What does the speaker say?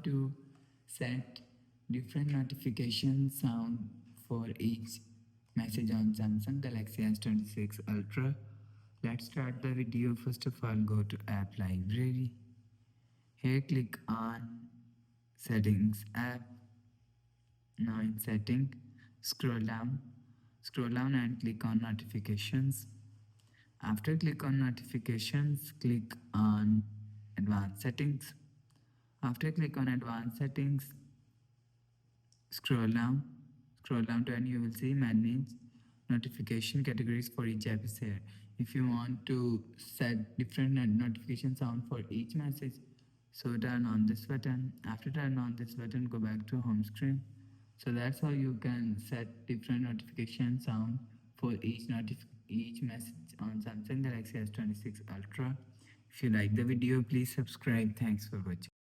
to set different notification sound for each message on Samsung Galaxy S26 Ultra. Let's start the video. First of all, go to App Library. Here click on Settings app. Now in Setting, scroll down and click on Notifications. After click on Notifications, click on Advanced Settings. After click on Advanced Settings, scroll down to and you will see manage notification categories for each episode. If you want to set different notification sound for each message, so turn on this button. After turn on this button, go back to home screen. So that's how you can set different notification sound for each message on Samsung Galaxy S26 Ultra. If you like the video, please subscribe. Thanks for watching.